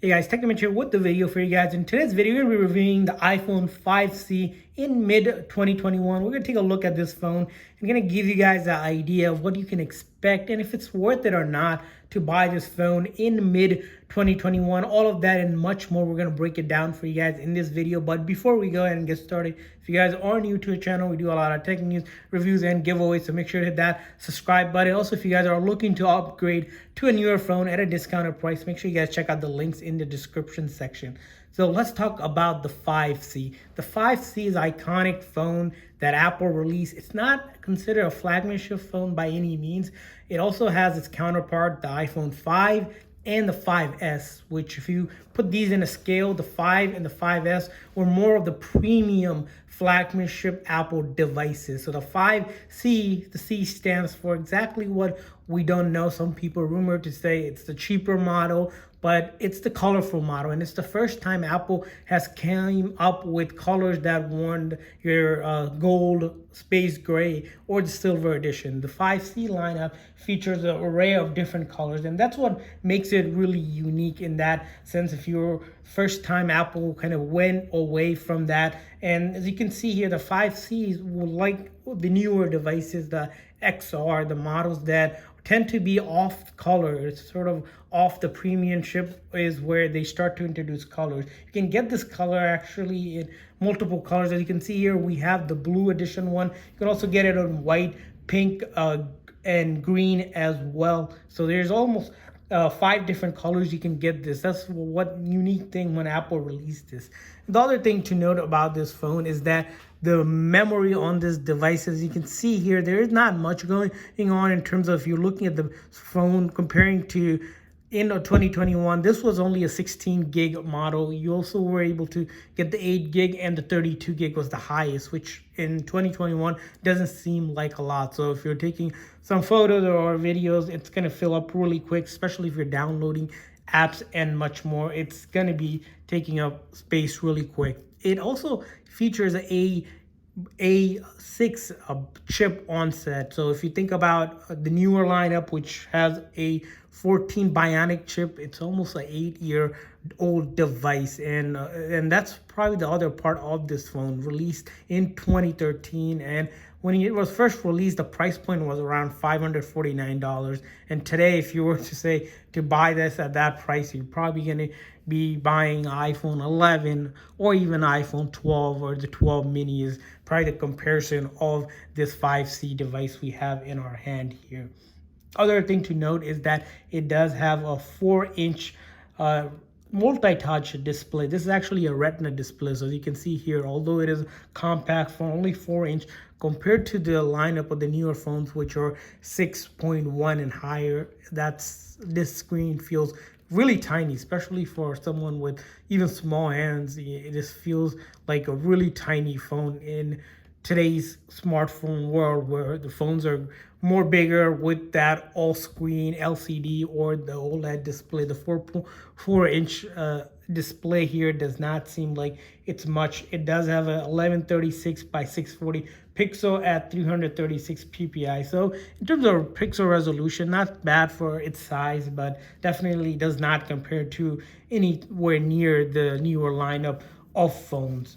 Hey guys, Technomentary here with the video for you guys. In today's video, we're going to be reviewing the iPhone 5C in mid-2021. We're going to take a look at this phone and going to give you guys an idea of what you can expect and if it's worth it or not to buy this phone in mid-2021. All of that and much more, we're going to break it down for you guys in this video. But before we go ahead and get started, if you guys are new to the channel, we do a lot of tech news, reviews, and giveaways, so make sure to hit that subscribe button. Also, if you guys are looking to upgrade to a newer phone at a discounted price, make sure you guys check out the links in the description section. So let's talk about the 5C. The 5C is an iconic phone that Apple released. It's not considered a flagship phone by any means. It also has its counterpart, the iPhone 5 and the 5S, which if you put these in a scale, the 5 and the 5S were more of the premium flagship Apple devices. So the 5C, the C stands for exactly what we don't know. Some people rumored to say it's the cheaper model, but it's the colorful model, and it's the first time Apple has came up with colors that weren't your gold, space gray, or the silver edition. The 5C lineup features an array of different colors, and that's what makes it really unique in that sense. If you're first time Apple kind of went away from that, and as you can see here, the 5Cs will like the newer devices, the XR, the models that tend to be off color. It's sort of off the premium chip is where they start to introduce colors. You can get this color actually in multiple colors. As you can see here, we have the blue edition one. You can also get it in white, pink, and green as well. So there's almost 5 different colors you can get this. That's what unique thing when Apple released this. The other thing to note about this phone is that the memory on this device, as you can see here, there is not much going on in terms of if you're looking at the phone comparing to in 2021. This was only a 16 gig model. You also were able to get the 8 gig, and the 32 gig was the highest, which in 2021 doesn't seem like a lot. So if you're taking some photos or videos, it's going to fill up really quick, especially if you're downloading apps and much more. It's going to be taking up space really quick. It also features A6 chip onset. So if you think about the newer lineup, which has a 14 Bionic chip, it's almost an 8-year-old device, and that's probably the other part of this phone, released in 2013. And when it was first released, the price point was around $549. And today, if you were to say to buy this at that price, you're probably going to be buying iPhone 11 or even iPhone 12, or the 12 mini is probably the comparison of this 5C device we have in our hand here. Other thing to note is that it does have a 4-inch multi-touch display. This is actually a Retina display, so you can see here, although it is compact for only 4-inch, compared to the lineup of the newer phones, which are 6.1 and higher, this screen feels really tiny, especially for someone with even small hands. It just feels like a really tiny phone in today's smartphone world, where the phones are more bigger with that all-screen LCD or the OLED display. The 4.4-inch display here does not seem like it's much. It does have a 1136 by 640 pixel at 336 ppi. So in terms of pixel resolution, not bad for its size, but definitely does not compare to anywhere near the newer lineup of phones.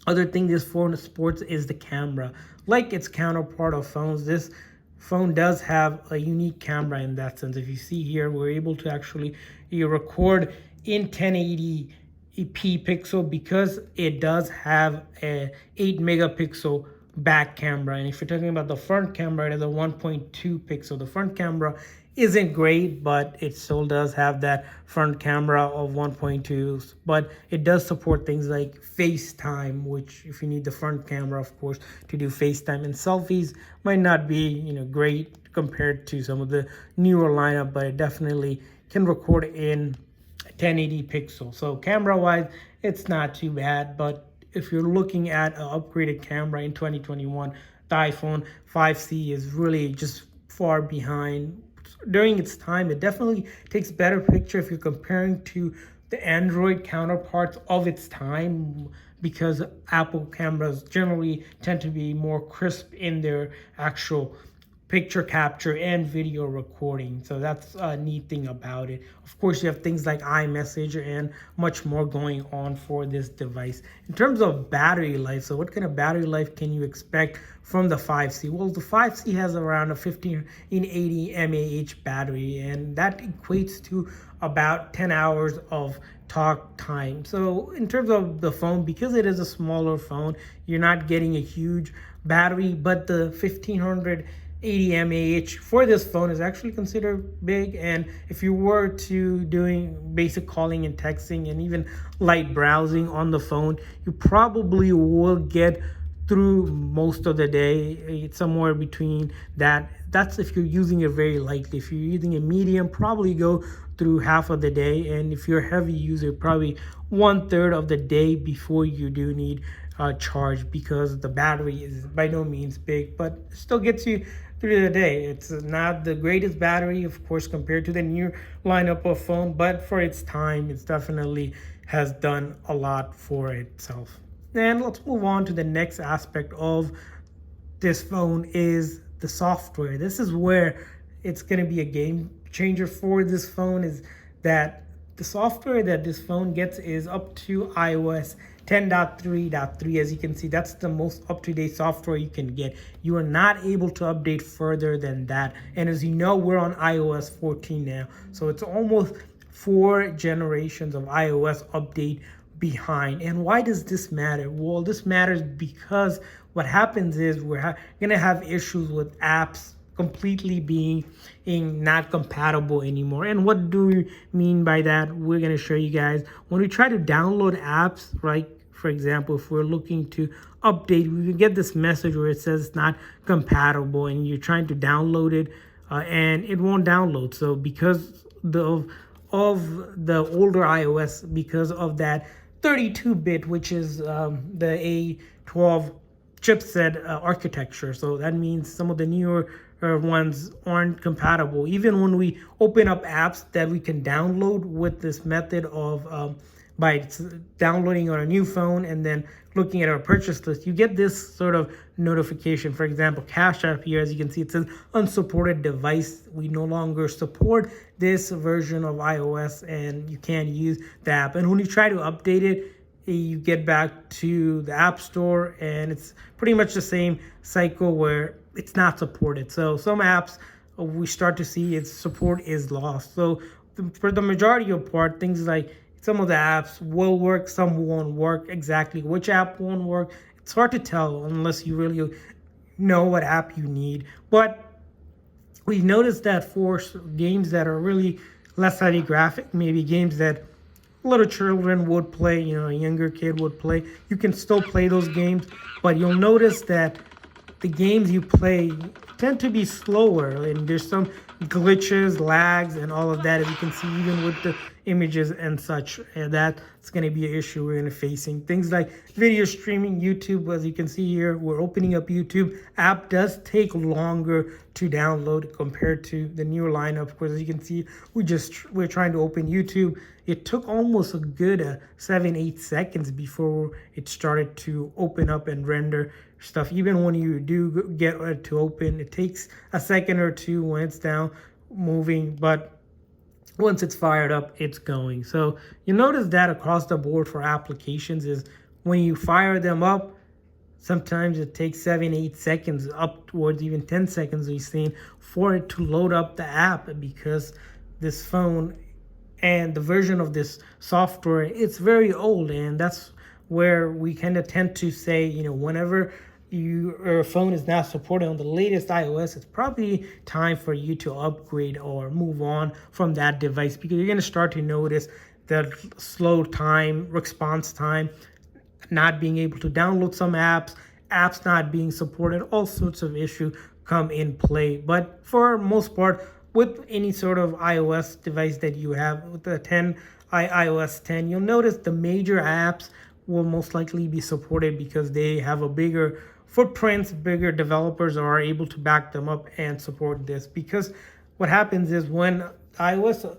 Other thing this phone sports is the camera. Like its counterpart of phones, this phone does have a unique camera in that sense. If you see here, we're able to actually record in 1080p pixel because it does have a 8 megapixel back camera. And if you're talking about the front camera, it is a 1.2 pixel. The front camera isn't great, but it still does have that front camera of 1.2, but it does support things like FaceTime, which if you need the front camera, of course, to do FaceTime, and selfies might not be great compared to some of the newer lineup, but it definitely can record in 1080 pixels. So camera wise, it's not too bad. But if you're looking at an upgraded camera in 2021, the iPhone 5C is really just far behind. During its time, it definitely takes better picture if you're comparing to the Android counterparts of its time, because Apple cameras generally tend to be more crisp in their actual picture capture and video recording. So that's a neat thing about it. Of course, you have things like iMessage and much more going on for this device. In terms of battery life, so what kind of battery life can you expect from the 5C? Well, the 5C has around a 1580 mAh battery, and that equates to about 10 hours of talk time. So in terms of the phone, because it is a smaller phone, you're not getting a huge battery, but the 1580 mAh for this phone is actually considered big. And if you were to doing basic calling and texting and even light browsing on the phone, you probably will get through most of the day. It's somewhere between that. That's if you're using it very lightly. If you're using a medium, probably go through half of the day. And if you're a heavy user, probably 1/3 of the day before you do need charge, because the battery is by no means big, but still gets you through the day. It's not the greatest battery, of course, compared to the new lineup of phone, but for its time, it's definitely has done a lot for itself. And let's move on to the next aspect of this phone is the software. This is where it's going to be a game changer for this phone, is that the software that this phone gets is up to iOS 10.3.3. As you can see, that's the most up-to-date software you can get. You are not able to update further than that. And as you know, we're on iOS 14 now. So it's almost 4 generations of iOS update behind. And why does this matter? Well, this matters because what happens is we're going to have issues with apps completely being not compatible anymore. And what do we mean by that? We're going to show you guys. When we try to download apps, right? For example, if we're looking to update, we can get this message where it says it's not compatible, and you're trying to download it and it won't download. So because of the older iOS, because of that 32-bit, which is the A12 chipset architecture. So that means some of the newer ones aren't compatible. Even when we open up apps that we can download with this method of by downloading on a new phone and then looking at our purchase list, you get this sort of notification. For example, Cash App here, as you can see, it says unsupported device. We no longer support this version of iOS and you can't use the app. And when you try to update it, you get back to the App Store and it's pretty much the same cycle where it's not supported. So some apps we start to see its support is lost. So for the majority of part, things like some of the apps will work, some won't work. Exactly which app won't work, it's hard to tell unless you really know what app you need. But we've noticed that for games that are really less highly graphic, maybe games that little children would play, a younger kid would play, you can still play those games, but you'll notice that the games you play tend to be slower and there's some glitches, lags, and all of that, as you can see, even with the images and such. And that's going to be an issue we're going to facing. Things like video streaming, YouTube, as you can see here, we're opening up YouTube. App does take longer to download compared to the newer lineup. Of course, as you can see, we're trying to open YouTube. It took almost a good 7-8 seconds before it started to open up and render stuff. Even when you do get it to open, it takes a second or two when it's down moving, but once it's fired up, it's going. So you notice that across the board for applications is when you fire them up, sometimes it takes 7-8 seconds, up towards even 10 seconds we've seen, for it to load up the app, because this phone and the version of this software, it's very old. And that's where we kind of tend to say, whenever your phone is not supported on the latest iOS, it's probably time for you to upgrade or move on from that device, because you're going to start to notice the slow time, response time, not being able to download some apps not being supported, all sorts of issues come in play. But for most part, with any sort of iOS device that you have, with the iOS 10, you'll notice the major apps will most likely be supported because they have a bigger footprints, bigger developers are able to back them up and support this. Because what happens is when iOS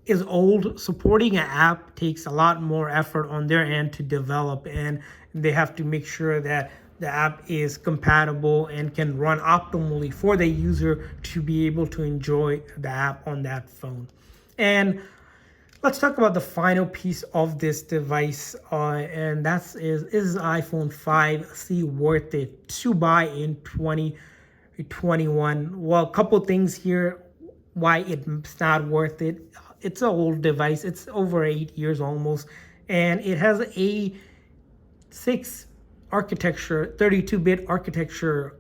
is old, supporting an app takes a lot more effort on their end to develop, and they have to make sure that the app is compatible and can run optimally for the user to be able to enjoy the app on that phone. And let's talk about the final piece of this device, and that's is iPhone 5C worth it to buy in 2021? Well, a couple things here why it's not worth it. It's an old device. It's over 8 years almost, and it has a 32-bit architecture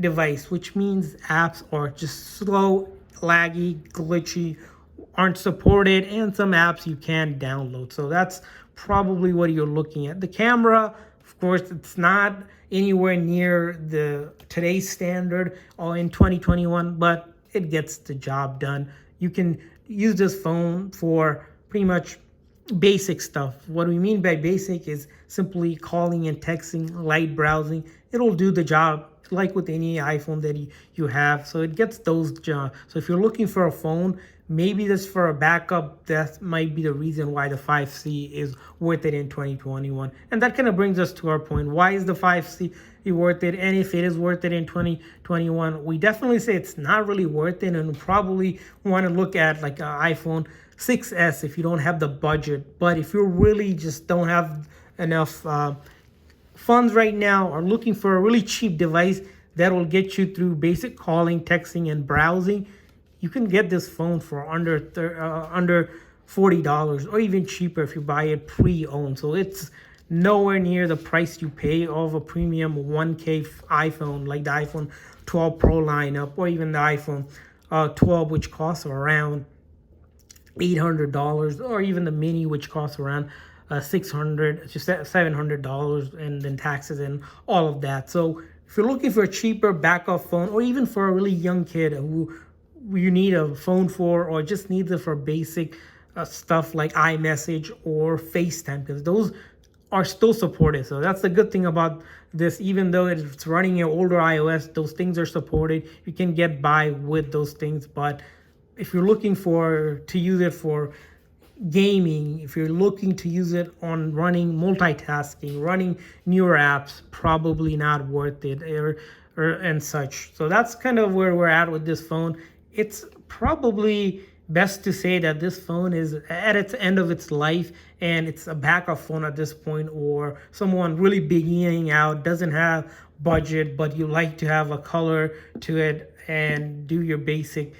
device, which means apps are just slow, laggy, glitchy, aren't supported, and some apps you can download. So that's probably what you're looking at. The camera, of course, it's not anywhere near the today's standard or in 2021, but it gets the job done. You can use this phone for pretty much basic stuff. What we mean by basic is simply calling and texting, light browsing. It'll do the job like with any iPhone that you have. So it gets those jobs. So if you're looking for a phone, maybe that's for a backup, that might be the reason why the 5C is worth it in 2021. And that kind of brings us to our point. Why is the 5C worth it? And if it is worth it in 2021, we definitely say it's not really worth it, and probably want to look at like an iPhone 6S if you don't have the budget. But if you really just don't have enough funds right now, are looking for a really cheap device that will get you through basic calling, texting, and browsing, you can get this phone for under $40 or even cheaper if you buy it pre-owned. So it's nowhere near the price you pay of a premium 1K iPhone like the iPhone 12 Pro lineup, or even the iPhone 12, which costs around $800, or even the mini, which costs around $600 to $700, and then taxes and all of that. So if you're looking for a cheaper backup phone, or even for a really young kid who you need a phone for, or just needs it for basic stuff like iMessage or FaceTime, because those are still supported. So that's the good thing about this. Even though it's running an older iOS, those things are supported. You can get by with those things. But if you're looking to use it for gaming, if you're looking to use it on running multitasking, running newer apps, probably not worth it, or and such. So that's kind of where we're at with this phone. It's probably best to say that this phone is at its end of its life, and it's a backup phone at this point, or someone really beginning out, doesn't have budget, but you like to have a color to it and do your basic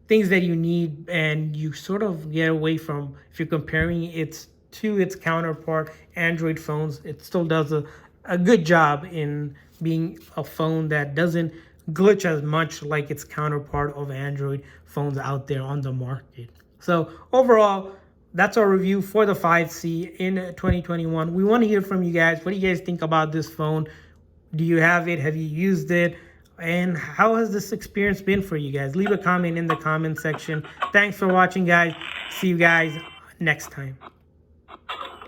things that you need, and you sort of get away from, if you're comparing it to its counterpart Android phones, it still does a good job in being a phone that doesn't glitch as much like its counterpart of Android phones out there on the market. So overall, that's our review for the 5C in 2021. We want to hear from you guys. What do you guys think about this phone? Do you have it? Have you used it? And how has this experience been for you guys? Leave a comment in the comment section. Thanks for watching, guys. See you guys next time.